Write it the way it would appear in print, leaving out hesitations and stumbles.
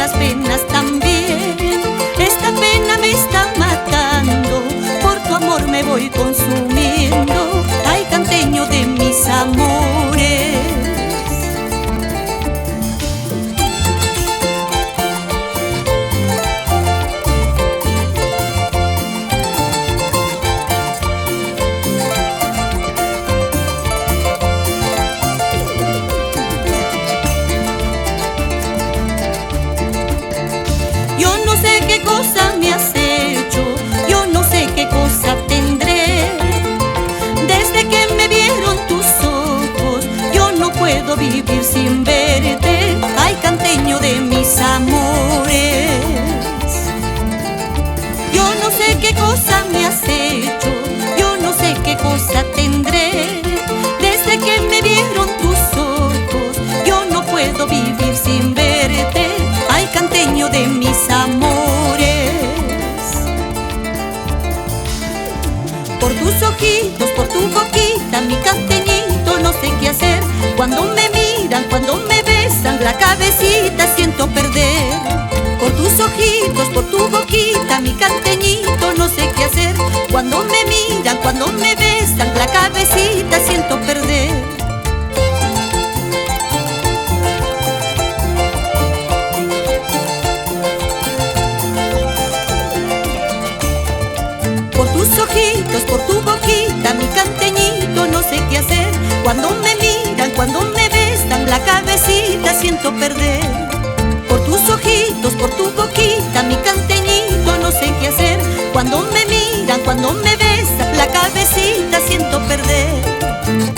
las penas también. Esta pena me está matando, por tu amor me voy consumiendo. Ay, canteño de mis amores. Yo no sé qué cosa me has hecho, yo no sé qué cosa tendré. Desde que me vieron tus ojos, yo no puedo vivir sin verte. Ay, canteño de mis amores. Yo no sé qué cosa me has hecho, yo no sé qué cosa tendré. Desde que me vieron tus ojos, yo no puedo vivir sin verte. Ay, canteño de mis amores. Por tus ojitos, por tu boquita, mi canteñito, no sé qué hacer. Cuando me miran, cuando me besan, la cabecita siento perder. Por tus ojitos, por tu boquita, mi canteñito, no sé qué hacer. Cuando me miran, cuando me besan, la cabecita siento perder. Por tus ojitos, por tu boquita, mi canteñito, no sé qué hacer. Cuando me miran, cuando me besan, la cabecita siento perder. Por tus ojitos, por tu boquita, mi canteñito, no sé qué hacer. Cuando me miran, cuando me besan, la cabecita siento perder.